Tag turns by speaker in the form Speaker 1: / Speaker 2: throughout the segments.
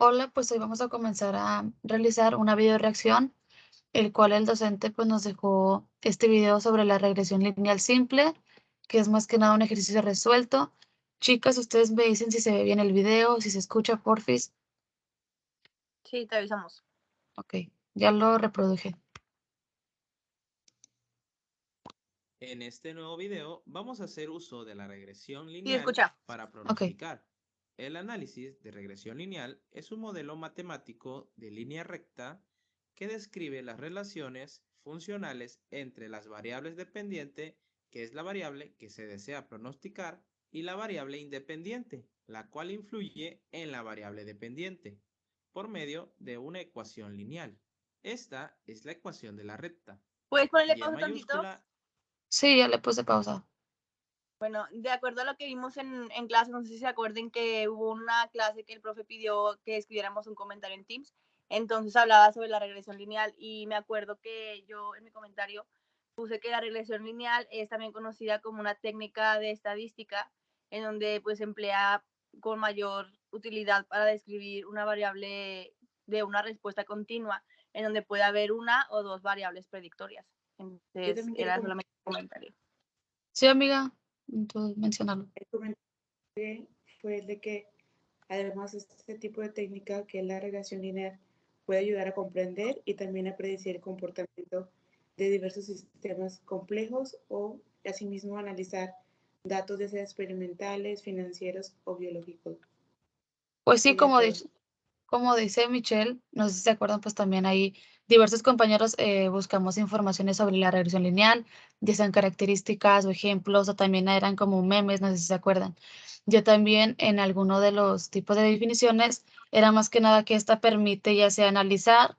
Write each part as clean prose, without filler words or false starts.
Speaker 1: Hola, pues hoy vamos a comenzar a realizar una video reacción, el cual el docente pues nos dejó este video sobre la regresión lineal simple, que es más que nada un ejercicio resuelto. Chicas, ustedes me dicen si se ve bien el video, si se escucha, porfis.
Speaker 2: Sí, te avisamos.
Speaker 1: Ok, ya lo reproduje.
Speaker 3: En este nuevo video vamos a hacer uso de la regresión
Speaker 2: Sí,
Speaker 3: lineal
Speaker 2: escucha.
Speaker 3: para
Speaker 1: Ok,
Speaker 3: pronosticar. El análisis de regresión lineal es un modelo matemático de línea recta que describe las relaciones funcionales entre las variables dependiente, que es la variable que se desea pronosticar, y la variable independiente, la cual influye en la variable dependiente, por medio de una ecuación lineal. Esta es la ecuación de la recta.
Speaker 2: ¿Puedes ponerle
Speaker 3: Y
Speaker 2: pausa tantito?
Speaker 3: mayúscula.
Speaker 1: sí, ya le puse pausa.
Speaker 2: Bueno, de acuerdo a lo que vimos en clase, no sé si se acuerden que hubo una clase que el profe pidió que escribiéramos un comentario en Teams. Entonces hablaba sobre la regresión lineal y me acuerdo que yo en mi comentario puse que la regresión lineal es también conocida como una técnica de estadística en donde pues se emplea con mayor utilidad para describir una variable de una respuesta continua en donde puede haber una o dos variables predictorias.
Speaker 4: Yo
Speaker 2: Entonces
Speaker 4: también quiero
Speaker 2: era solamente un comentario.
Speaker 1: Sí, amiga, entonces mencionarlo.
Speaker 4: comentar que fue el de que además este tipo de técnica que es la regresión lineal puede ayudar a comprender y también a predecir el comportamiento de diversos sistemas complejos o asimismo analizar datos ya sea experimentales, financieros o biológicos.
Speaker 1: Pues sí,
Speaker 4: Sería todo.
Speaker 1: como dice Michelle, no sé si se acuerdan, pues también ahí diversos compañeros buscamos informaciones sobre la regresión lineal, ya sean características o ejemplos, o también eran como memes, no sé si se acuerdan. Yo también en alguno de los tipos de definiciones era más que nada que esta permite ya sea analizar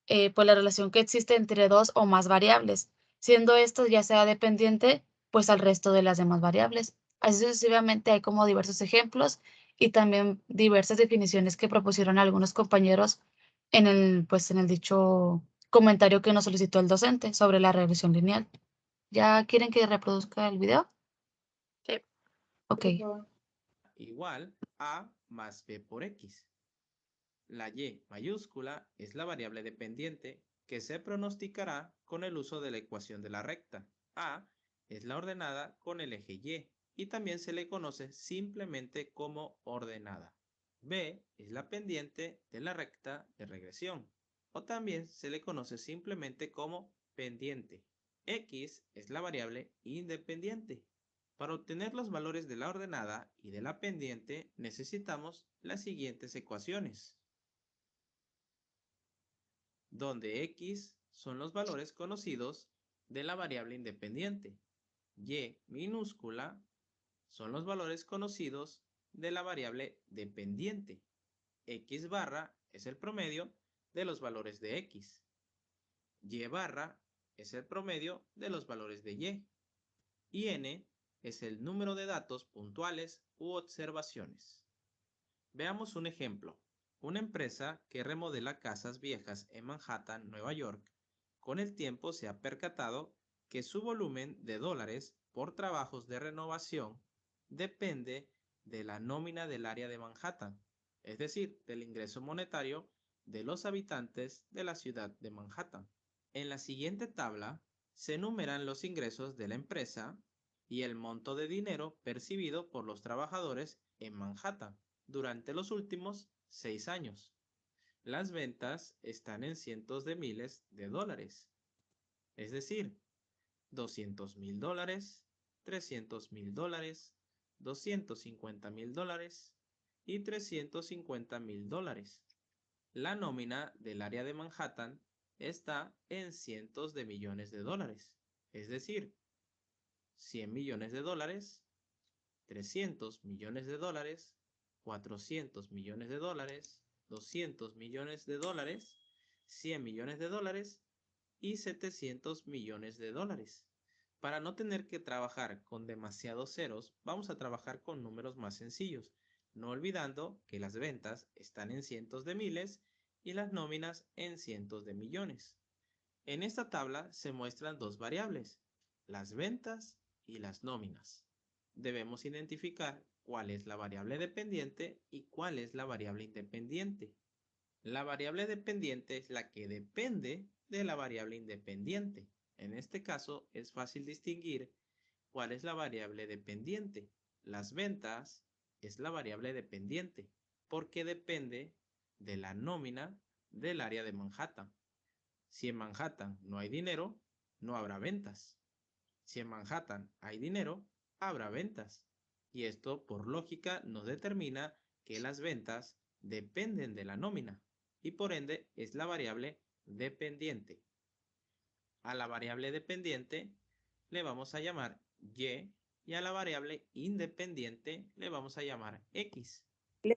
Speaker 1: pues la relación que existe entre dos o más variables, siendo esto ya sea dependiente pues al resto de las demás variables. Así sucesivamente hay como diversos ejemplos y también diversas definiciones que propusieron algunos compañeros en pues en el dicho comentario que nos solicitó el docente sobre la regresión lineal. ¿Ya quieren que reproduzca el video?
Speaker 2: Sí.
Speaker 1: Ok.
Speaker 4: Por favor.
Speaker 3: Igual a más b por x. La y mayúscula es la variable dependiente que se pronosticará con el uso de la ecuación de la recta. A es la ordenada con el eje y también se le conoce simplemente como ordenada. B es la pendiente de la recta de regresión o también se le conoce simplemente como pendiente. X es la variable independiente. Para obtener los valores de la ordenada y de la pendiente necesitamos las siguientes ecuaciones, donde x son los valores conocidos de la variable independiente, y minúscula son los valores conocidos de la variable dependiente, x barra es el promedio de los valores de x, y barra es el promedio de los valores de y n es el número de datos puntuales u observaciones. Veamos un ejemplo. Una empresa que remodela casas viejas en Manhattan, Nueva York, con el tiempo se ha percatado que su volumen de dólares por trabajos de renovación depende de la nómina del área de Manhattan, es decir, del ingreso monetario de los habitantes de la ciudad de Manhattan. En la siguiente tabla se enumeran los ingresos de la empresa y el monto de dinero percibido por los trabajadores en Manhattan durante los últimos 6 años. Las ventas están en cientos de miles de dólares, es decir, $200,000, $300,000, $250,000 y $350,000. La nómina del área de Manhattan está en cientos de millones de dólares, es decir, $100,000,000, $300,000,000, $400,000,000, $200,000,000, $100,000,000 y $700,000,000. Para no tener que trabajar con demasiados ceros, vamos a trabajar con números más sencillos, no olvidando que las ventas están en cientos de miles y las nóminas en cientos de millones. En esta tabla se muestran dos variables, las ventas y las nóminas. Debemos identificar cuál es la variable dependiente y cuál es la variable independiente. La variable dependiente es la que depende de la variable independiente. En este caso es fácil distinguir cuál es la variable dependiente. Las ventas es la variable dependiente porque depende de la nómina del área de Manhattan. Si en Manhattan no hay dinero, no habrá ventas. Si en Manhattan hay dinero, habrá ventas. Y esto, por lógica, nos determina que las ventas dependen de la nómina y por ende es la variable dependiente. A la variable dependiente le vamos a llamar y a la variable independiente le vamos a llamar X.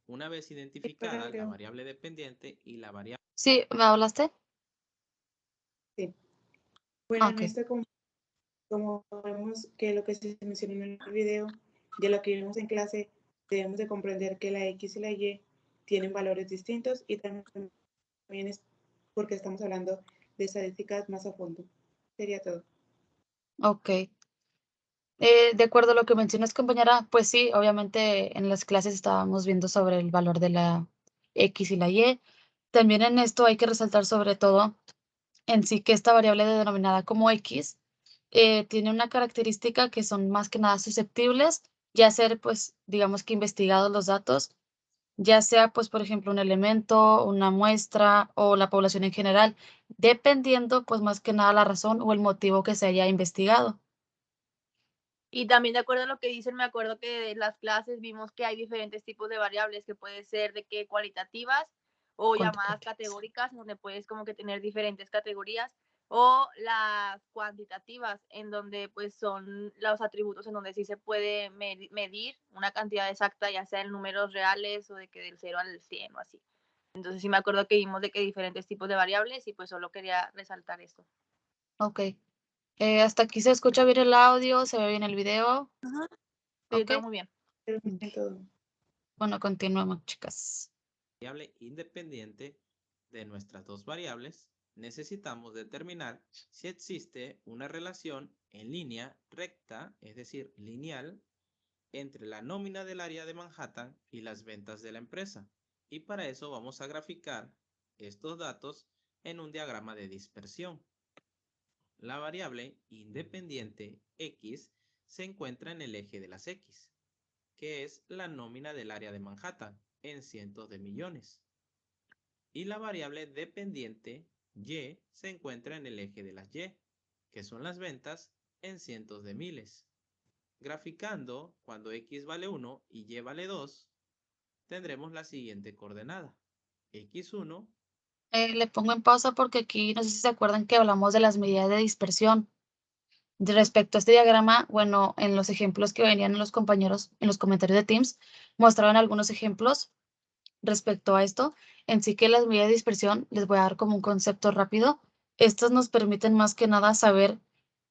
Speaker 3: Una vez identificada la variable dependiente y la variable...
Speaker 1: Sí, ¿me hablaste?
Speaker 4: Sí. Bueno,
Speaker 1: Ok.
Speaker 4: en esto como vemos que lo que se mencionó en el video, de lo que vimos en clase, debemos de comprender que la X y la Y tienen valores distintos y también es porque estamos hablando de estadísticas más a fondo. Sería todo.
Speaker 1: Ok. De acuerdo a lo que mencionas, compañera, pues sí, obviamente en las clases estábamos viendo sobre el valor de la X y la Y. También en esto hay que resaltar sobre todo en sí que esta variable denominada como X tiene una característica que son más que nada susceptibles, ya ser, pues, digamos que investigados los datos, ya sea, pues, por ejemplo, un elemento, una muestra o la población en general, dependiendo, pues, más que nada la razón o el motivo que se haya investigado.
Speaker 2: Y también de acuerdo a lo que dicen, me acuerdo que en las clases vimos que hay diferentes tipos de variables que pueden ser de que cualitativas o llamadas categóricas, donde puedes como que tener diferentes categorías, o las cuantitativas, en donde pues son los atributos en donde sí se puede medir una cantidad exacta, ya sea en números reales o de que del 0 al 100 o así. Entonces sí me acuerdo que vimos de que diferentes tipos de variables y pues solo quería resaltar esto.
Speaker 1: Ok. Hasta aquí se escucha bien el audio, se ve bien el video.
Speaker 2: Sí,
Speaker 1: Ok.
Speaker 2: todo muy bien.
Speaker 4: Pero en todo.
Speaker 1: Bueno, continuemos, chicas.
Speaker 3: Variable independiente de nuestras dos variables, necesitamos determinar si existe una relación en línea recta, es decir, lineal, entre la nómina del área de Manhattan y las ventas de la empresa. Y para eso vamos a graficar estos datos en un diagrama de dispersión. La variable independiente X se encuentra en el eje de las X, que es la nómina del área de Manhattan en cientos de millones. Y la variable dependiente Y se encuentra en el eje de las Y, que son las ventas en cientos de miles. Graficando, cuando X vale 1 y Y vale 2, tendremos la siguiente coordenada. X1.
Speaker 1: Le pongo en pausa porque aquí no sé si se acuerdan que hablamos de las medidas de dispersión. Respecto a este diagrama, bueno, en los ejemplos que venían en los compañeros, en los comentarios de Teams, mostraban algunos ejemplos respecto a esto. En sí que las medidas de dispersión, les voy a dar como un concepto rápido. Estas nos permiten más que nada saber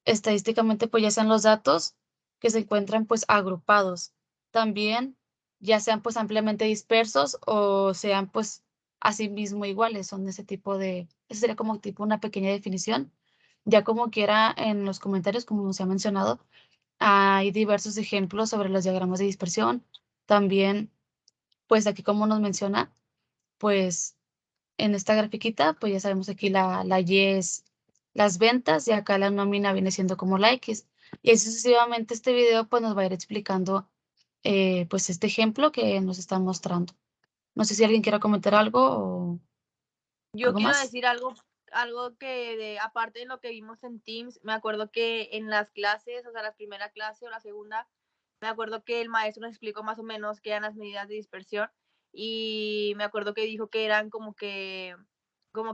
Speaker 1: estadísticamente, pues ya sean los datos que se encuentran pues agrupados. También ya sean pues ampliamente dispersos o sean pues asimismo iguales. Son ese tipo de, eso sería como tipo una pequeña definición. Ya como quiera en los comentarios, como se ha mencionado, hay diversos ejemplos sobre los diagramas de dispersión. También, pues aquí como nos menciona, pues en esta grafiquita, pues ya sabemos aquí la Y es las ventas y acá la nómina viene siendo como la X. Y así sucesivamente este video pues nos va a ir explicando pues este ejemplo que nos están mostrando. No sé si alguien quiera comentar algo o
Speaker 2: Yo
Speaker 1: algo
Speaker 2: quiero
Speaker 1: más.
Speaker 2: decir algo que aparte de lo que vimos en Teams, me acuerdo que en las clases, o sea, la primera clase o la segunda, me acuerdo que el maestro nos explicó más o menos qué eran las medidas de dispersión y me acuerdo que dijo que eran como que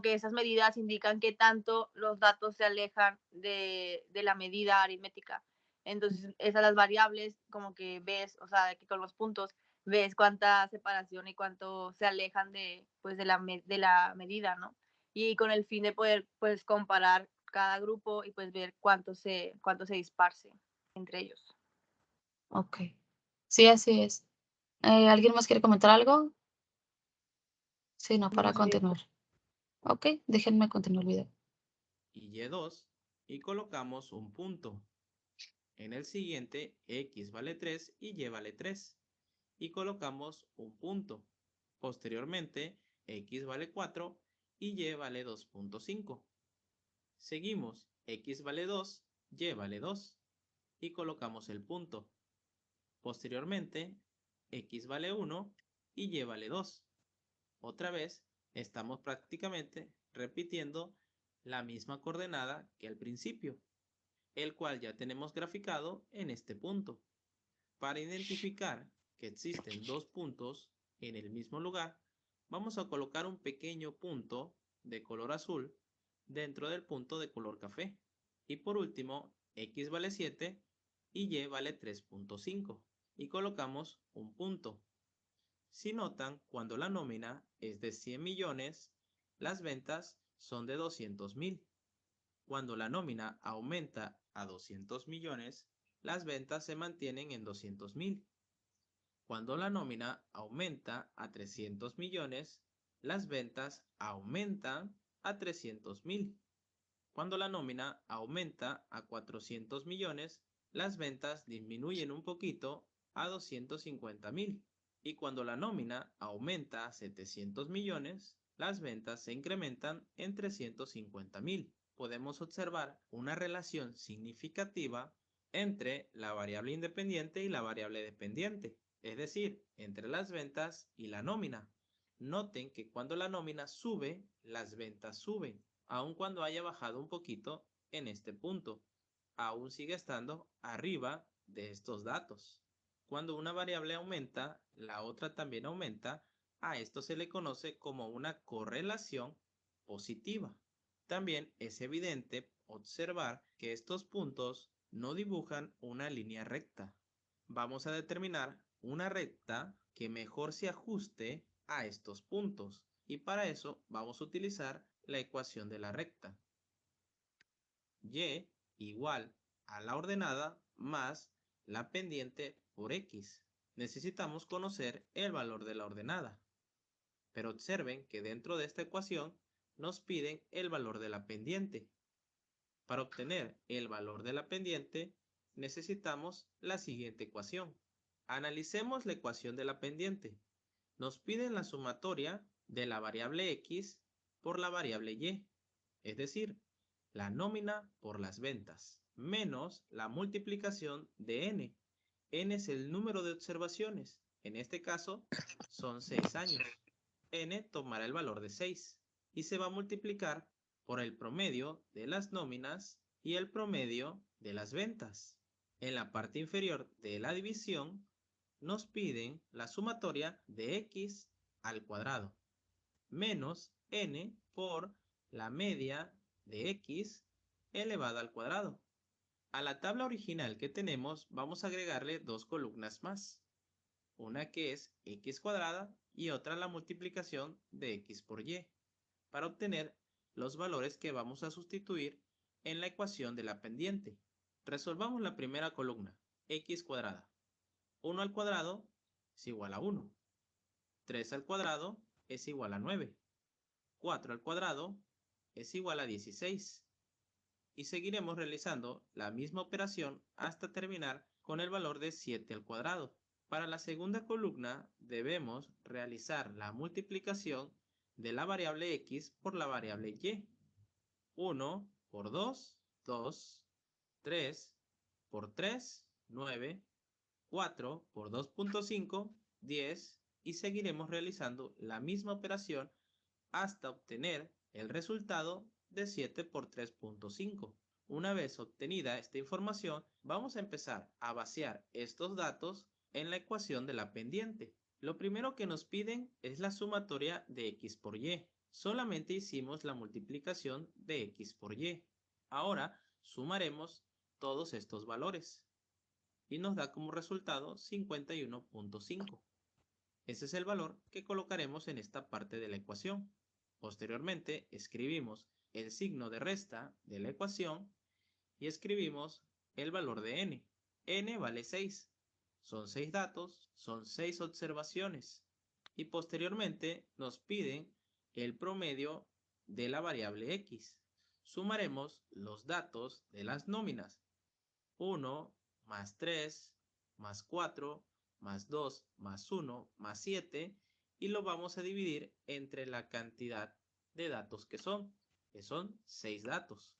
Speaker 2: esas medidas indican qué tanto los datos se alejan de la medida aritmética. Entonces, esas las variables como que ves, o sea, que con los puntos ves cuánta separación y cuánto se alejan de, pues, de la medida, ¿no? Y con el fin de poder, pues, comparar cada grupo y pues ver cuánto se disparce entre ellos.
Speaker 1: Ok. Sí, así es. ¿Alguien más quiere comentar algo? Sí, no, para
Speaker 4: No, sería
Speaker 1: continuar. Ok, déjenme continuar el video.
Speaker 3: Y Y2 y colocamos un punto. En el siguiente, X vale 3 y Y vale 3. Y colocamos un punto. Posteriormente, x vale 4 y y vale 2.5. Seguimos, x vale 2, y vale 2 y colocamos el punto. Posteriormente, x vale 1 y y vale 2. Otra vez, estamos prácticamente repitiendo la misma coordenada que al principio, el cual ya tenemos graficado en este punto. Para identificar que existen dos puntos en el mismo lugar, vamos a colocar un pequeño punto de color azul dentro del punto de color café. Y por último, x vale 7 y y vale 3.5. Y colocamos un punto. Si notan, cuando la nómina es de 100 millones, las ventas son de 200.000. Cuando la nómina aumenta a 200 millones, las ventas se mantienen en 200.000. Cuando la nómina aumenta a 300 millones, las ventas aumentan a 300.000. Cuando la nómina aumenta a 400 millones, las ventas disminuyen un poquito a 250.000. Y cuando la nómina aumenta a 700 millones, las ventas se incrementan en 350.000. Podemos observar una relación significativa entre la variable independiente y la variable dependiente, es decir, entre las ventas y la nómina. Noten que cuando la nómina sube, las ventas suben, aun cuando haya bajado un poquito en este punto. Aún sigue estando arriba de estos datos. Cuando una variable aumenta, la otra también aumenta. A esto se le conoce como una correlación positiva. También es evidente observar que estos puntos no dibujan una línea recta. Vamos a determinar una recta que mejor se ajuste a estos puntos y para eso vamos a utilizar la ecuación de la recta. Y igual a la ordenada más la pendiente por x. Necesitamos conocer el valor de la ordenada. Pero observen que dentro de esta ecuación nos piden el valor de la pendiente. Para obtener el valor de la pendiente, necesitamos la siguiente ecuación. Analicemos la ecuación de la pendiente. Nos piden la sumatoria de la variable x por la variable y, es decir, la nómina por las ventas, menos la multiplicación de n. N es el número de observaciones. En este caso, son 6 años. N tomará el valor de 6 y se va a multiplicar por el promedio de las nóminas y el promedio de las ventas. En la parte inferior de la división nos piden la sumatoria de x al cuadrado menos n por la media de x elevado al cuadrado. A la tabla original que tenemos vamos a agregarle dos columnas más. Una que es x cuadrada y otra la multiplicación de x por y, para obtener los valores que vamos a sustituir en la ecuación de la pendiente. Resolvamos la primera columna, x cuadrada. 1 al cuadrado es igual a 1. 3 al cuadrado es igual a 9. 4 al cuadrado es igual a 16. Y seguiremos realizando la misma operación hasta terminar con el valor de 7 al cuadrado. Para la segunda columna debemos realizar la multiplicación de la variable x por la variable y. 1 por 2, 2, 3 por 3, 9, 4 por 2.5, 10 y seguiremos realizando la misma operación hasta obtener el resultado de 7 por 3.5. Una vez obtenida esta información, vamos a empezar a vaciar estos datos en la ecuación de la pendiente. Lo primero que nos piden es la sumatoria de x por y. Solamente hicimos la multiplicación de x por y. Ahora sumaremos todos estos valores y nos da como resultado 51.5. Ese es el valor que colocaremos en esta parte de la ecuación. Posteriormente escribimos el signo de resta de la ecuación y escribimos el valor de n. N vale 6. Son 6 datos, son 6 observaciones. Y posteriormente nos piden el promedio de la variable x. Sumaremos los datos de las nóminas. 1 más 3 más 4 más 2 más 1 más 7 y lo vamos a dividir entre la cantidad de datos que son 6 datos.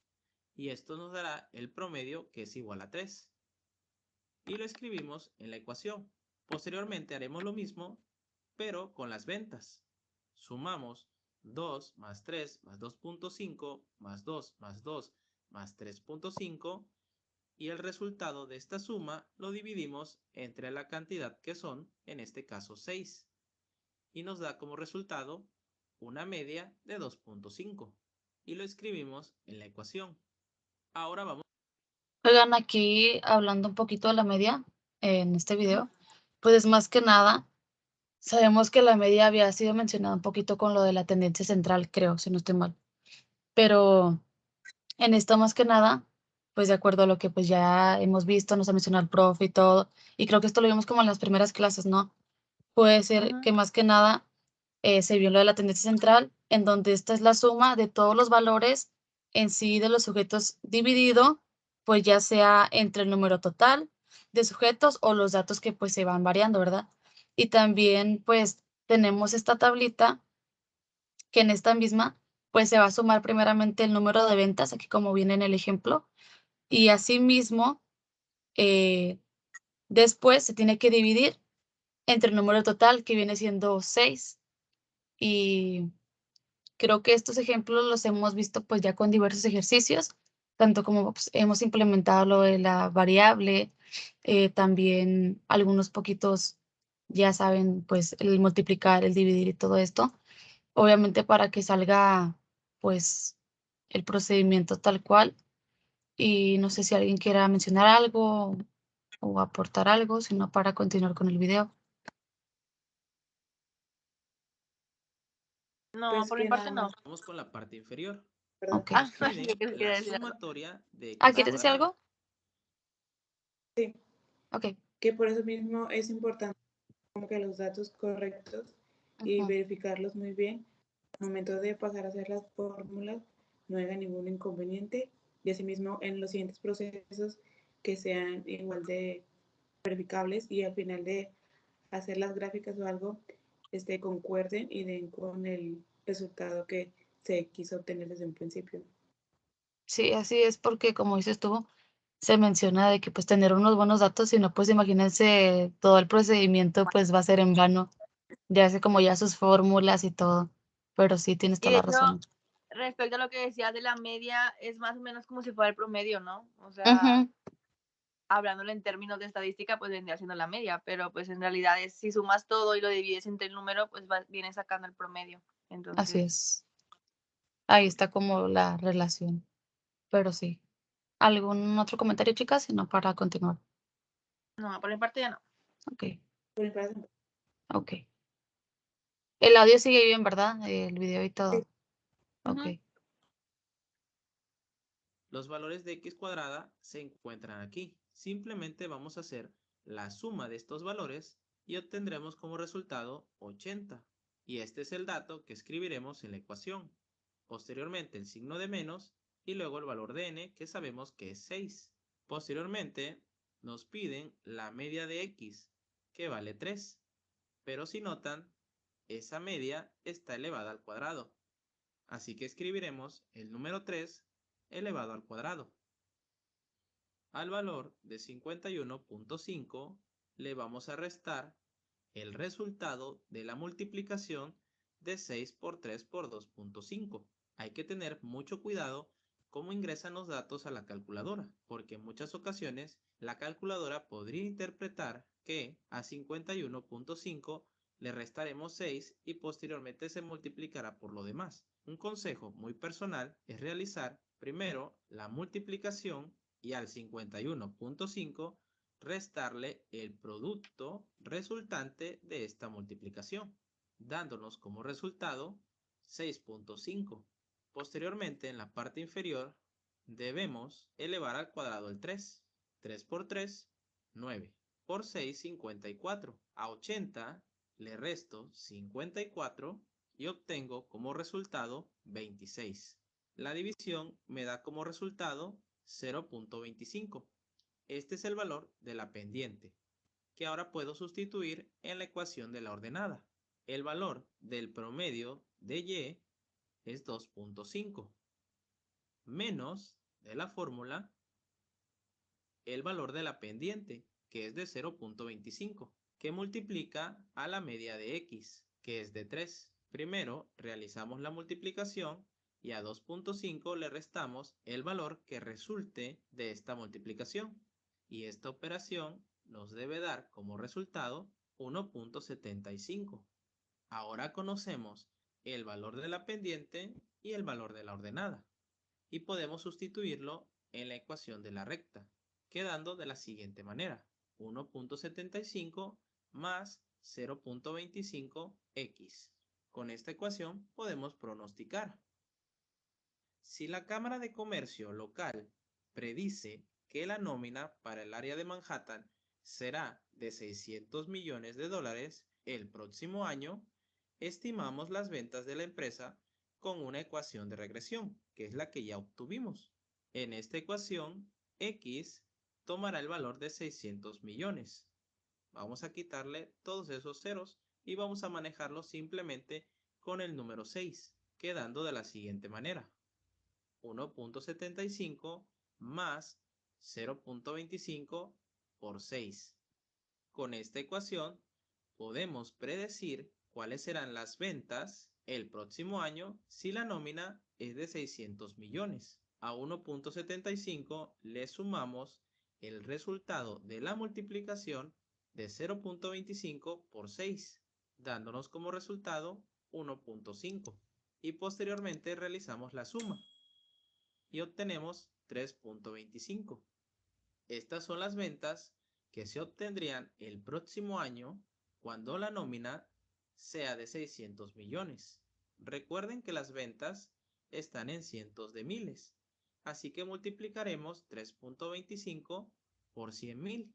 Speaker 3: Y esto nos dará el promedio, que es igual a 3. Y lo escribimos en la ecuación. Posteriormente haremos lo mismo, pero con las ventas. Sumamos 2 más 3 más 2.5 más 2 más 2 más 3.5 y el resultado de esta suma lo dividimos entre la cantidad que son, en este caso 6. Y nos da como resultado una media de 2.5. Y lo escribimos en la ecuación. Ahora vamos.
Speaker 1: Oigan, aquí hablando un poquito de la media en este video, pues es más que nada, sabemos que la media había sido mencionada un poquito con lo de la tendencia central, creo, si no estoy mal. Pero en esto más que nada, pues de acuerdo a lo que pues ya hemos visto, nos ha mencionado el profe y todo, y creo que esto lo vimos como en las primeras clases, ¿no? Puede ser que más que nada se vio lo de la tendencia central, en donde esta es la suma de todos los valores en sí de los sujetos dividido, pues ya sea entre el número total de sujetos o los datos que pues se van variando, ¿verdad? Y también pues tenemos esta tablita que en esta misma pues se va a sumar primeramente el número de ventas, aquí como viene en el ejemplo, y asimismo después se tiene que dividir entre el número total que viene siendo 6 y creo que estos ejemplos los hemos visto pues ya con diversos ejercicios, tanto como pues, hemos implementado lo de la variable, también algunos poquitos ya saben pues el multiplicar, el dividir y todo esto, obviamente para que salga pues el procedimiento tal cual. Y no sé si alguien quiera mencionar algo o aportar algo, sino para continuar con el video.
Speaker 2: No,
Speaker 4: Pues
Speaker 2: por mi
Speaker 4: que
Speaker 2: parte
Speaker 4: nada
Speaker 2: no.
Speaker 4: más,
Speaker 3: Vamos con la parte inferior.
Speaker 4: ¿verdad?
Speaker 1: Ok.
Speaker 2: Ah,
Speaker 3: Nos piden
Speaker 2: yo que
Speaker 3: la
Speaker 2: decir algo.
Speaker 3: sumatoria de
Speaker 1: Ah,
Speaker 3: x
Speaker 1: ¿quieres decir
Speaker 3: cuadrada.
Speaker 1: algo?
Speaker 4: Sí,
Speaker 1: Ok.
Speaker 4: que por eso mismo es importante como que los datos correctos y
Speaker 1: Ujú.
Speaker 4: verificarlos muy bien. Al momento de pasar a hacer las fórmulas, no haya ningún inconveniente y asimismo en los siguientes procesos que sean igual de verificables y al final de hacer las gráficas o algo, concuerden y den con el resultado que se quiso obtener desde un principio.
Speaker 1: Sí, así es porque como dices tú, se menciona de que pues tener unos buenos datos, si no pues imagínense todo el procedimiento pues va a ser en vano, ya hace como ya sus fórmulas y todo, pero sí tienes
Speaker 2: Y
Speaker 1: toda
Speaker 2: de
Speaker 1: la
Speaker 2: hecho,
Speaker 1: razón.
Speaker 2: respecto a lo que decías de la media, es más o menos como si fuera el promedio, ¿no? O sea,
Speaker 1: Ujú,
Speaker 2: hablándolo en términos de estadística, pues vendría siendo la media, pero pues en realidad es, si sumas todo y lo divides entre el número, pues viene sacando el promedio.
Speaker 1: así
Speaker 2: Entonces,
Speaker 1: es. Ahí está como la relación, pero sí. ¿Algún otro comentario, chicas? Si no, para continuar.
Speaker 2: no, por mi parte ya no.
Speaker 1: Ok,
Speaker 4: Por mi parte,
Speaker 1: ok. El audio sigue bien, ¿verdad? El video y todo. Ok.
Speaker 2: Ujú.
Speaker 3: Los valores de x cuadrada se encuentran aquí. Simplemente vamos a hacer la suma de estos valores y obtendremos como resultado 80. Y este es el dato que escribiremos en la ecuación. Posteriormente el signo de menos y luego el valor de n, que sabemos que es 6. Posteriormente nos piden la media de x, que vale 3. Pero si notan, esa media está elevada al cuadrado. Así que escribiremos el número 3 elevado al cuadrado. Al valor de 51.5 le vamos a restar el resultado de la multiplicación de 6 por 3 por 2.5. Hay que tener mucho cuidado cómo ingresan los datos a la calculadora, porque en muchas ocasiones la calculadora podría interpretar que a 51.5 le restaremos 6 y posteriormente se multiplicará por lo demás. Un consejo muy personal es realizar primero la multiplicación y al 51.5 restarle el producto resultante de esta multiplicación, dándonos como resultado 6.5. Posteriormente, en la parte inferior, debemos elevar al cuadrado el 3. 3 por 3, 9. Por 6, 54. A 80 le resto 54 y obtengo como resultado 26. La división me da como resultado 0.25. Este es el valor de la pendiente, que ahora puedo sustituir en la ecuación de la ordenada. el valor del promedio de Y es 2.5 menos de la fórmula el valor de la pendiente, que es de 0.25, que multiplica a la media de X, que es de 3. Primero realizamos la multiplicación y a 2.5 le restamos el valor que resulte de esta multiplicación. Y esta operación nos debe dar como resultado 1.75. Ahora conocemos el valor de la pendiente y el valor de la ordenada. Y podemos sustituirlo en la ecuación de la recta, quedando de la siguiente manera: 1.75 más 0.25x. Con esta ecuación podemos pronosticar. Si la Cámara de Comercio local predice que la nómina para el área de Manhattan será de 600 millones de dólares el próximo año, estimamos las ventas de la empresa con una ecuación de regresión, que es la que ya obtuvimos. En esta ecuación, X tomará el valor de 600 millones. Vamos a quitarle todos esos ceros y vamos a manejarlo simplemente con el número 6, quedando de la siguiente manera: 1.75 más 0.25 por 6. Con esta ecuación podemos predecir cuáles serán las ventas el próximo año si la nómina es de 600 millones. A 1.75 le sumamos el resultado de la multiplicación de 0.25 por 6, dándonos como resultado 1.5. Y posteriormente realizamos la suma y obtenemos 3.25. Estas son las ventas que se obtendrían el próximo año cuando la nómina sea de 600 millones. Recuerden que las ventas están en cientos de miles, así que multiplicaremos 3.25 por 100.000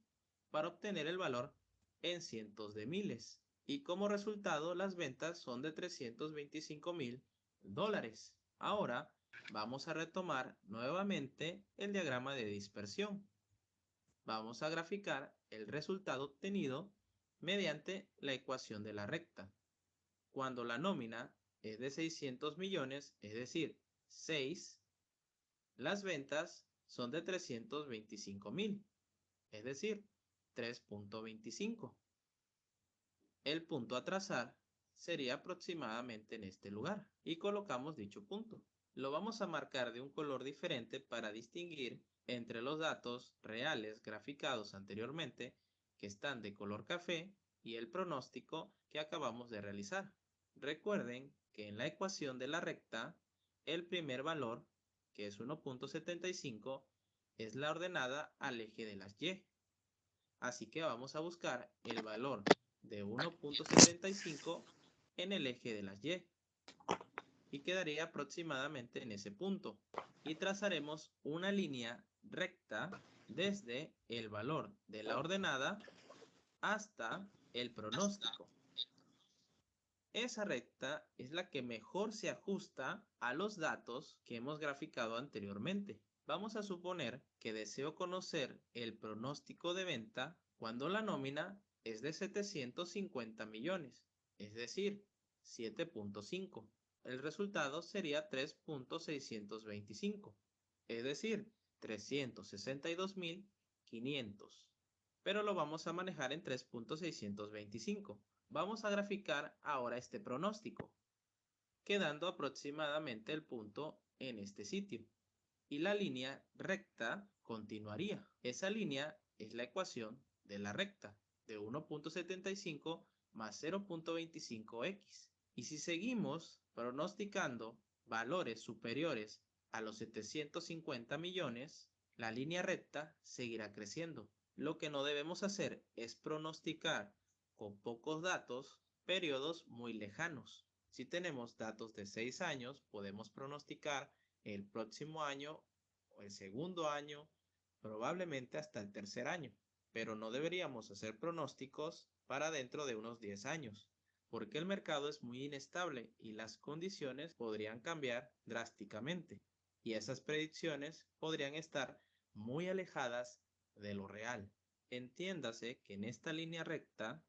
Speaker 3: para obtener el valor en cientos de miles. Y como resultado las ventas son de 325.000 dólares. Ahora vamos a retomar nuevamente el diagrama de dispersión. Vamos a graficar el resultado obtenido mediante la ecuación de la recta. Cuando la nómina es de 600 millones, es decir, 6, las ventas son de 325.000, es decir, 3.25. El punto a trazar sería aproximadamente en este lugar y colocamos dicho punto. Lo vamos a marcar de un color diferente para distinguir entre los datos reales graficados anteriormente, que están de color café, y el pronóstico que acabamos de realizar. Recuerden que en la ecuación de la recta, el primer valor, que es 1.75, es la ordenada al eje de las Y. Así que vamos a buscar el valor de 1.75 en el eje de las Y. Y quedaría aproximadamente en ese punto. Y trazaremos una línea recta desde el valor de la ordenada hasta el pronóstico. Esa recta es la que mejor se ajusta a los datos que hemos graficado anteriormente. Vamos a suponer que deseo conocer el pronóstico de venta cuando la nómina es de 750 millones, es decir, 7.5. El resultado sería 3.625, es decir, 362.500. Pero lo vamos a manejar en 3.625. Vamos a graficar ahora este pronóstico, quedando aproximadamente el punto en este sitio. Y la línea recta continuaría. Esa línea es la ecuación de la recta de 1.75 más 0.25x. Y si seguimos pronosticando valores superiores a los 750 millones, la línea recta seguirá creciendo. Lo que no debemos hacer es pronosticar con pocos datos periodos muy lejanos. Si tenemos datos de 6 años, podemos pronosticar el próximo año o el segundo año, probablemente hasta el tercer año. Pero no deberíamos hacer pronósticos para dentro de unos 10 años, porque el mercado es muy inestable y las condiciones podrían cambiar drásticamente. Y esas predicciones podrían estar muy alejadas de lo real. Entiéndase que en esta línea recta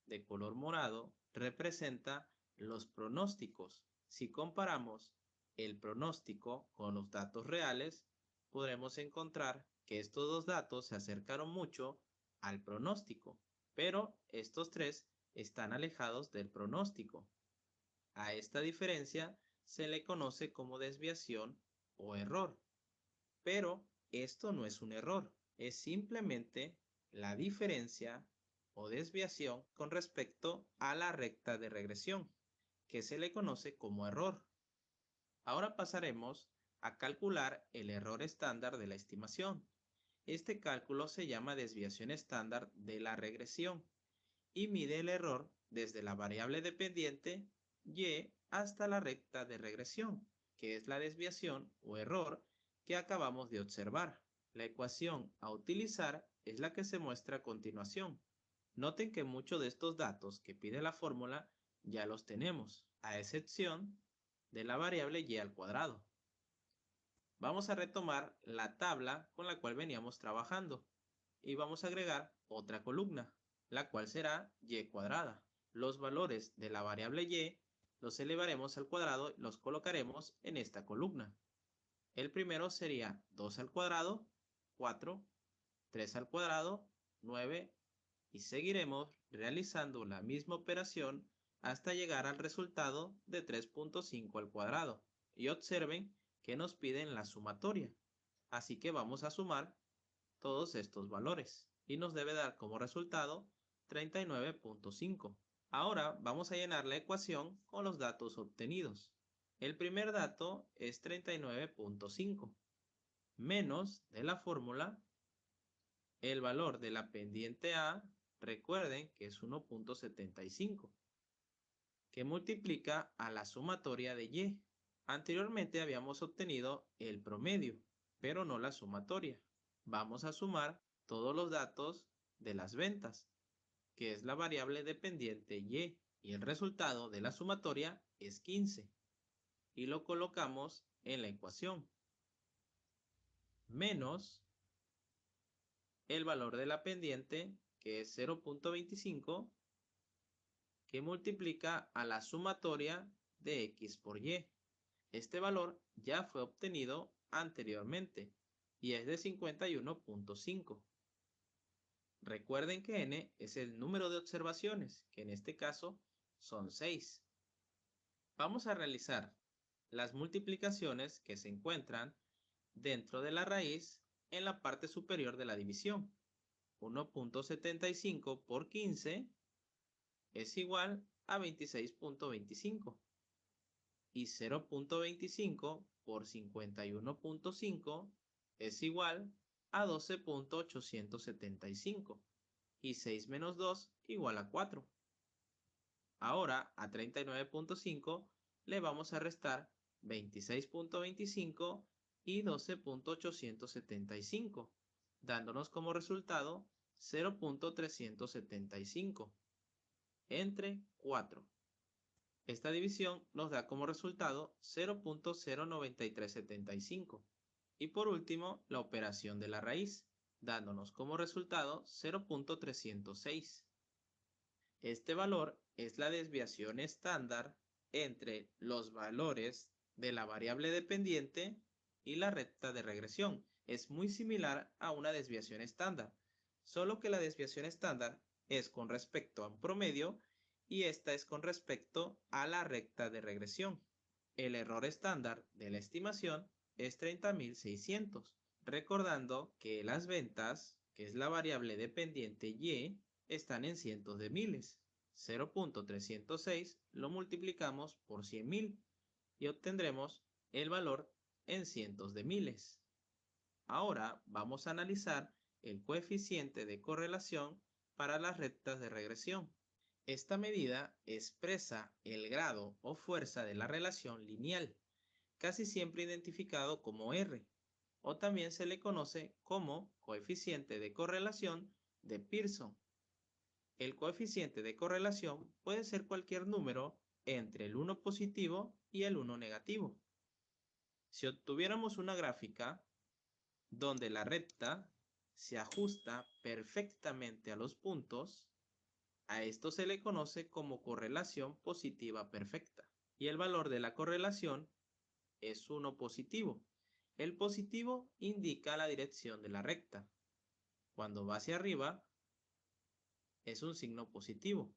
Speaker 3: de color morado representa los pronósticos. Si comparamos el pronóstico con los datos reales, podremos encontrar que estos dos datos se acercaron mucho al pronóstico, pero estos tres están alejados del pronóstico. A esta diferencia se le conoce como desviación o error. Pero esto no es un error, es simplemente la diferencia o desviación con respecto a la recta de regresión, que se le conoce como error. Ahora pasaremos a calcular el error estándar de la estimación. Este cálculo se llama desviación estándar de la regresión y mide el error desde la variable dependiente y hasta la recta de regresión, que es la desviación o error que acabamos de observar. La ecuación a utilizar es la que se muestra a continuación. Noten que muchos de estos datos que pide la fórmula ya los tenemos, a excepción de la variable y al cuadrado. Vamos a retomar la tabla con la cual veníamos trabajando y vamos a agregar otra columna, la cual será y cuadrada. Los valores de la variable y los elevaremos al cuadrado y los colocaremos en esta columna. El primero sería 2 al cuadrado, 4, 3 al cuadrado, 9, y seguiremos realizando la misma operación hasta llegar al resultado de 3.5 al cuadrado. Y observen que nos piden la sumatoria. Así que vamos a sumar todos estos valores y nos debe dar como resultado 39.5. Ahora vamos a llenar la ecuación con los datos obtenidos. El primer dato es 39.5 menos de la fórmula el valor de la pendiente A, recuerden que es 1.75, que multiplica a la sumatoria de Y. Anteriormente habíamos obtenido el promedio, pero no la sumatoria. Vamos a sumar todos los datos de las ventas, que es la variable dependiente Y, y el resultado de la sumatoria es 15. Y lo colocamos en la ecuación. Menos el valor de la pendiente, que es 0.25, que multiplica a la sumatoria de X por Y. Este valor ya fue obtenido anteriormente y es de 51.5. Recuerden que n es el número de observaciones, que en este caso son 6. Vamos a realizar las multiplicaciones que se encuentran dentro de la raíz en la parte superior de la división. 1.75 por 15 es igual a 26.25 y 0.25 por 51.5 es igual a 12.875 y 6 menos 2 igual a 4. Ahora a 39.5 le vamos a restar 26.25 y 12.875, dándonos como resultado 0.375 entre 4. Esta división nos da como resultado 0.09375. Y por último, la operación de la raíz, dándonos como resultado 0.306. Este valor es la desviación estándar entre los valores de la variable dependiente y la recta de regresión. Es muy similar a una desviación estándar, solo que la desviación estándar es con respecto a un promedio y esta es con respecto a la recta de regresión. El error estándar de la estimación es 30.600, recordando que las ventas, que es la variable dependiente Y, están en cientos de miles. 0.306 lo multiplicamos por 100.000 y obtendremos el valor en cientos de miles. Ahora vamos a analizar el coeficiente de correlación para las rectas de regresión. Esta medida expresa el grado o fuerza de la relación lineal, casi siempre identificado como R, o también se le conoce como coeficiente de correlación de Pearson. El coeficiente de correlación puede ser cualquier número entre el 1 positivo y el 1 negativo. Si obtuviéramos una gráfica donde la recta se ajusta perfectamente a los puntos, A esto se le conoce como correlación positiva perfecta. Y el valor de la correlación es 1 positivo. El positivo indica la dirección de la recta. Cuando va hacia arriba, es un signo positivo.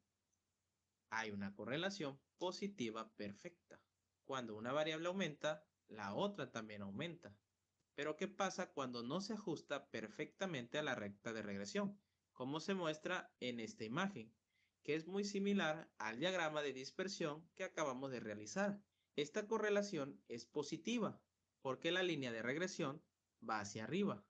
Speaker 3: Hay una correlación positiva perfecta. Cuando una variable aumenta, la otra también aumenta. Pero ¿qué pasa cuando no se ajusta perfectamente a la recta de regresión? Como se muestra en esta imagen, que es muy similar al diagrama de dispersión que acabamos de realizar. Esta correlación es positiva, porque la línea de regresión va hacia arriba.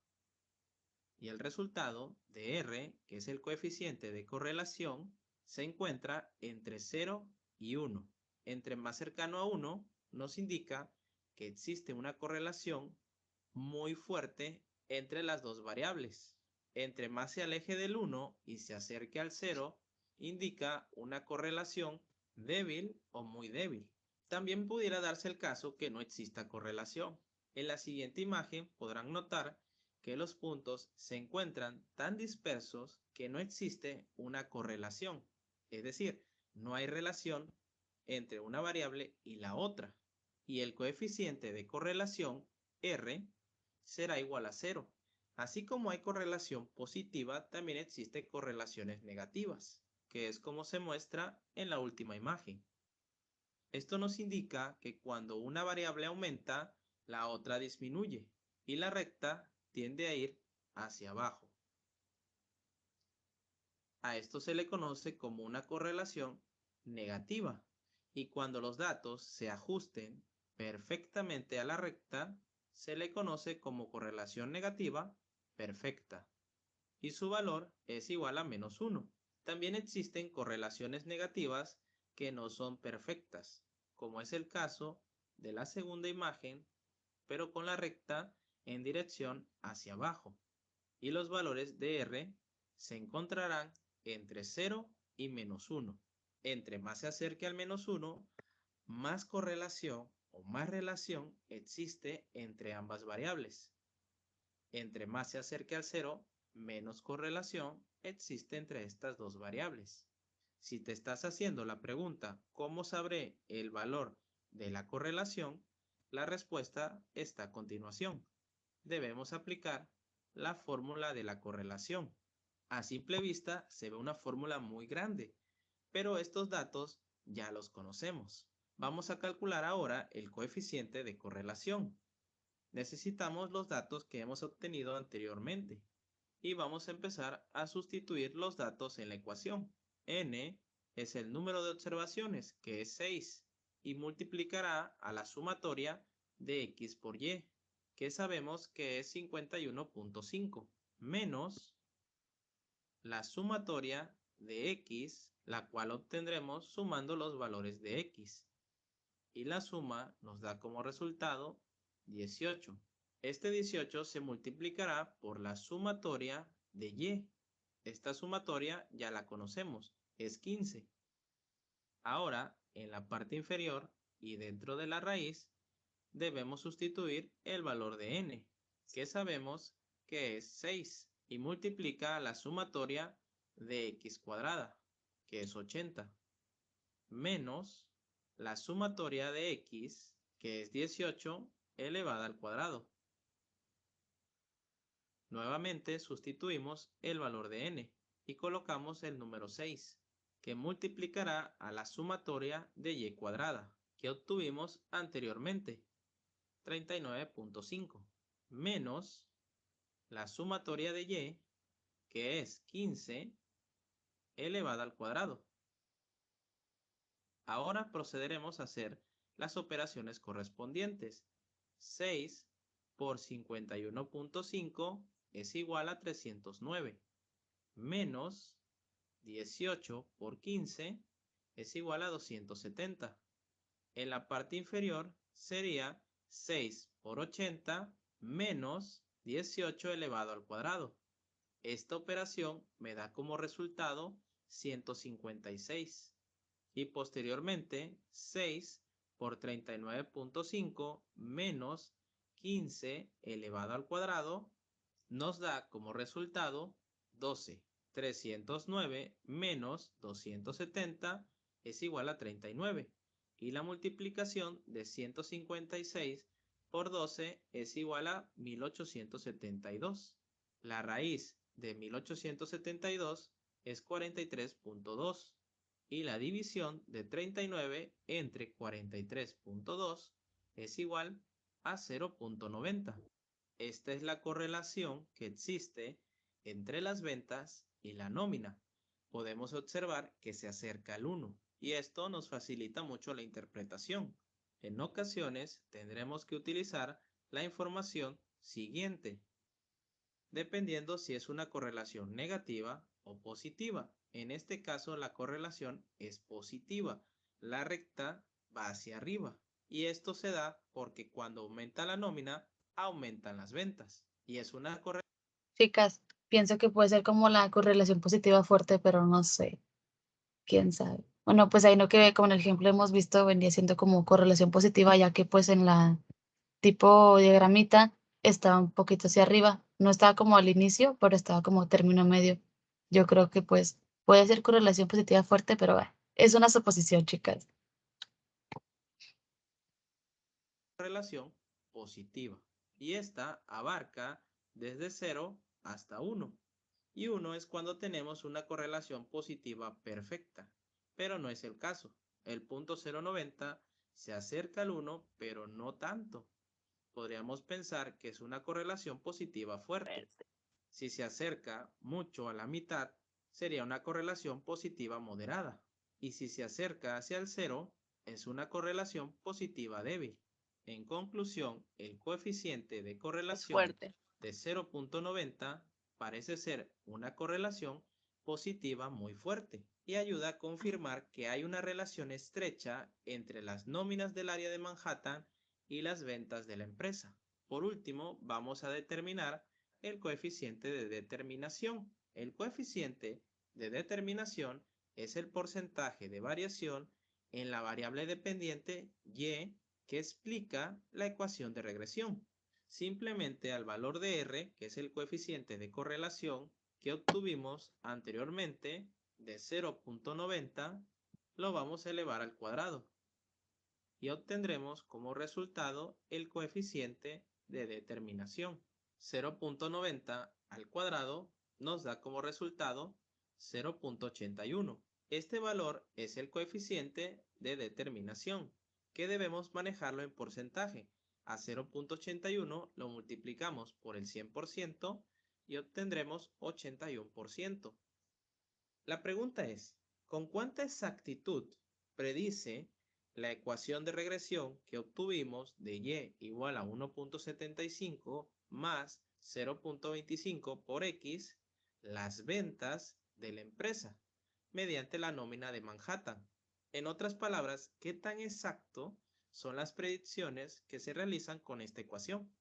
Speaker 3: Y el resultado de R, que es el coeficiente de correlación, se encuentra entre 0 y 1. Entre más cercano a 1, nos indica que existe una correlación muy fuerte entre las dos variables. Entre más se aleje del 1 y se acerque al 0, indica una correlación débil o muy débil. También pudiera darse el caso que no exista correlación. En la siguiente imagen podrán notar que los puntos se encuentran tan dispersos que no existe una correlación. Es decir, no hay relación entre una variable y la otra. Y el coeficiente de correlación, R, será igual a 0. Así como hay correlación positiva, también existen correlaciones negativas, que es como se muestra en la última imagen. Esto nos indica que cuando una variable aumenta, la otra disminuye y la recta tiende a ir hacia abajo. A esto se le conoce como una correlación negativa y cuando los datos se ajusten perfectamente a la recta, se le conoce como correlación negativa perfecta y su valor es igual a -1. También existen correlaciones negativas que no son perfectas, como es el caso de la segunda imagen, pero con la recta en dirección hacia abajo. Y los valores de R se encontrarán entre 0 y -1. Entre más se acerque al -1, más correlación o más relación existe entre ambas variables. Entre más se acerque al 0, menos correlación existe entre estas dos variables. Si te estás haciendo la pregunta ¿cómo sabré el valor de la correlación? La respuesta está a continuación. Debemos aplicar la fórmula de la correlación. A simple vista se ve una fórmula muy grande, pero estos datos ya los conocemos. Vamos a calcular ahora el coeficiente de correlación. Necesitamos los datos que hemos obtenido anteriormente y vamos a empezar a sustituir los datos en la ecuación. N es el número de observaciones, que es 6, y multiplicará a la sumatoria de X por Y, que sabemos que es 51.5, menos la sumatoria de X, la cual obtendremos sumando los valores de X. Y la suma nos da como resultado 18. Este 18 se multiplicará por la sumatoria de Y. Esta sumatoria ya la conocemos, es 15. Ahora, en la parte inferior y dentro de la raíz, debemos sustituir el valor de n, que sabemos que es 6, y multiplica la sumatoria de x cuadrada, que es 80, menos la sumatoria de x, que es 18, elevada al cuadrado. Nuevamente sustituimos el valor de n y colocamos el número 6, que multiplicará a la sumatoria de y cuadrada, que obtuvimos anteriormente, 39.5, menos la sumatoria de y, que es 15, elevada al cuadrado. Ahora procederemos a hacer las operaciones correspondientes. 6 por 51.5 es igual a 309, menos 18 por 15 es igual a 270. En la parte inferior sería 6 por 80 menos 18 elevado al cuadrado. Esta operación me da como resultado 156. Y posteriormente 6 por 39.5 menos 15 elevado al cuadrado nos da como resultado 12. 309 menos 270 es igual a 39. Y la multiplicación de 156 por 12 es igual a 1872. La raíz de 1872 es 43.2. Y la división de 39 entre 43.2 es igual a 0.90. Esta es la correlación que existe entre las ventas y la nómina. Podemos observar que se acerca al 1 y esto nos facilita mucho la interpretación. En ocasiones tendremos que utilizar la información siguiente, dependiendo si es una correlación negativa o positiva. En este caso la correlación es positiva. La recta va hacia arriba. Y esto se da porque cuando aumenta la nómina, aumentan las ventas. Y es una correlación.
Speaker 1: Chicas, pienso que puede ser como la correlación positiva fuerte, pero no sé. ¿Quién sabe? Bueno, pues ahí no que como en el ejemplo hemos visto, venía siendo como correlación positiva, ya que pues en la tipo diagramita estaba un poquito hacia arriba. No estaba como al inicio, pero estaba como término medio. Yo creo que pues puede ser correlación positiva fuerte, pero es una suposición, chicas.
Speaker 3: Relación positiva. Y esta abarca desde 0 hasta 1. Y 1 es cuando tenemos una correlación positiva perfecta, pero no es el caso. El punto 0.90 se acerca al 1, pero no tanto. Podríamos pensar que es una correlación positiva fuerte. Si se acerca mucho a la mitad, sería una correlación positiva moderada. Y si se acerca hacia el 0, es una correlación positiva débil. En conclusión, el coeficiente de correlación de 0.90 parece ser una correlación positiva muy fuerte y ayuda a confirmar que hay una relación estrecha entre las nóminas del área de Manhattan y las ventas de la empresa. Por último, vamos a determinar el coeficiente de determinación. El coeficiente de determinación es el porcentaje de variación en la variable dependiente y que explica la ecuación de regresión. Simplemente al valor de R, que es el coeficiente de correlación que obtuvimos anteriormente de 0.90, lo vamos a elevar al cuadrado y obtendremos como resultado el coeficiente de determinación. 0.90 al cuadrado nos da como resultado 0.81. Este valor es el coeficiente de determinación, que debemos manejarlo en porcentaje. A 0.81 lo multiplicamos por el 100% y obtendremos 81%. La pregunta es, ¿con cuánta exactitud predice la ecuación de regresión que obtuvimos de y igual a 1.75 más 0.25 por x las ventas de la empresa mediante la nómina de Manhattan? En otras palabras, ¿qué tan exacto son las predicciones que se realizan con esta ecuación?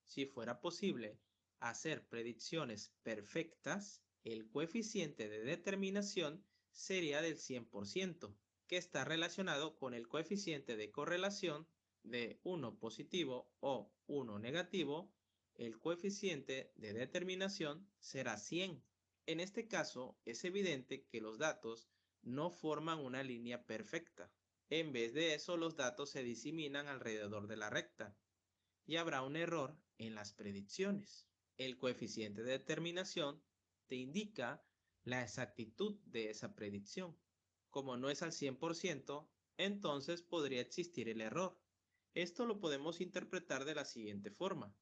Speaker 3: Si fuera posible hacer predicciones perfectas, el coeficiente de determinación sería del 100%, que está relacionado con el coeficiente de correlación de 1 positivo o 1 negativo. El coeficiente de determinación será 100. En este caso, es evidente que los datos no forman una línea perfecta. En vez de eso, los datos se diseminan alrededor de la recta y habrá un error en las predicciones. El coeficiente de determinación te indica la exactitud de esa predicción. Como no es al 100%, entonces podría existir el error. Esto lo podemos interpretar de la siguiente forma.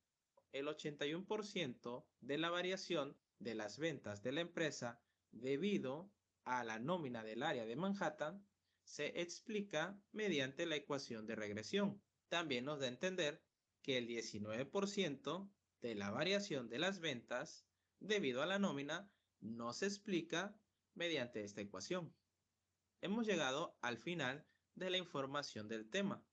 Speaker 3: El 81% de la variación de las ventas de la empresa debido a la nómina del área de Manhattan se explica mediante la ecuación de regresión. También nos da a entender que el 19% de la variación de las ventas debido a la nómina no se explica mediante esta ecuación. Hemos llegado al final de la información del tema.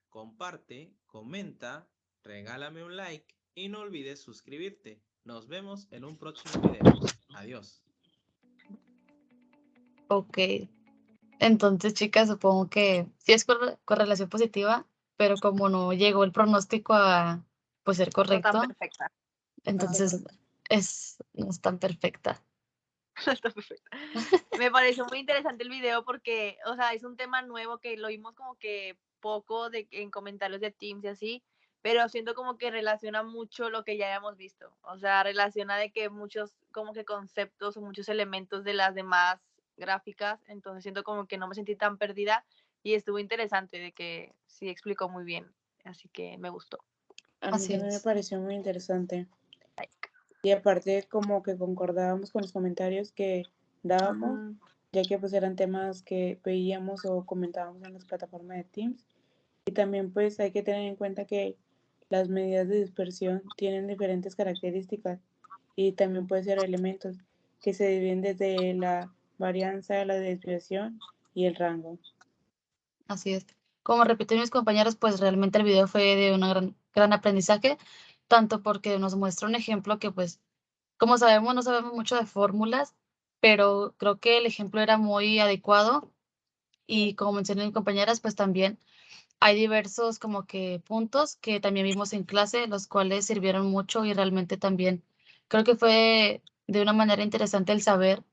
Speaker 3: Comparte, comenta, regálame un like y no olvides suscribirte. Nos vemos en un próximo video. Adiós.
Speaker 1: Ok. Entonces, chicas, supongo que sí es correlación positiva, pero como no llegó el pronóstico a pues ser
Speaker 2: No tan
Speaker 1: correcto,
Speaker 2: perfecta.
Speaker 1: entonces no es tan perfecta.
Speaker 2: Está perfecto. Me pareció muy interesante el video porque, o sea, es un tema nuevo que lo vimos como que poco en comentarios de Teams y así, pero siento como que relaciona mucho lo que ya habíamos visto. O sea, relaciona de que muchos como que conceptos o muchos elementos de las demás gráficas, entonces siento como que no me sentí tan perdida y estuvo interesante de que sí explicó muy bien, así que me gustó.
Speaker 4: A mí
Speaker 1: Así
Speaker 4: también me
Speaker 1: es.
Speaker 4: pareció muy interesante.
Speaker 2: Like.
Speaker 4: Y aparte como que concordábamos con los comentarios que dábamos,
Speaker 2: Ujú.
Speaker 4: ya que pues eran temas que veíamos o comentábamos en las plataformas de Teams. Y también pues hay que tener en cuenta que las medidas de dispersión tienen diferentes características y también pueden ser elementos que se dividen desde la varianza, la desviación y el rango.
Speaker 1: Así es. Como repitieron mis compañeros, pues realmente el video fue de un gran aprendizaje, tanto porque nos muestra un ejemplo que, pues, como sabemos, no sabemos mucho de fórmulas, pero creo que el ejemplo era muy adecuado y como mencioné mis compañeras, pues también hay diversos como que puntos que también vimos en clase, los cuales sirvieron mucho y realmente también creo que fue de una manera interesante el saber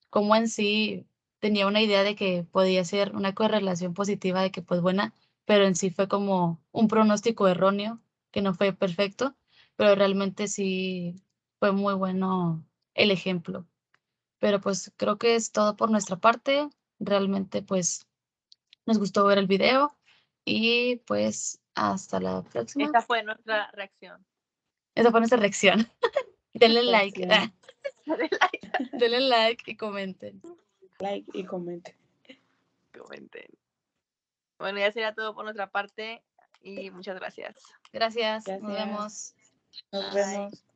Speaker 1: cómo en sí tenía una idea de que podía ser una correlación positiva de que pues buena, pero en sí fue como un pronóstico erróneo, que no fue perfecto, pero realmente sí fue muy bueno el ejemplo. Pero pues creo que es todo por nuestra parte. Realmente pues nos gustó ver el video y pues hasta la próxima.
Speaker 2: Esta fue nuestra reacción.
Speaker 1: Esa fue nuestra reacción. Denle like,
Speaker 4: Reacción,
Speaker 1: denle like y comenten.
Speaker 4: like y comenten.
Speaker 2: Comenten. Bueno, ya sería todo por nuestra parte y muchas gracias.
Speaker 1: Gracias, nos
Speaker 4: Gracias.
Speaker 1: vemos.
Speaker 4: Nos
Speaker 2: Bye.
Speaker 4: vemos.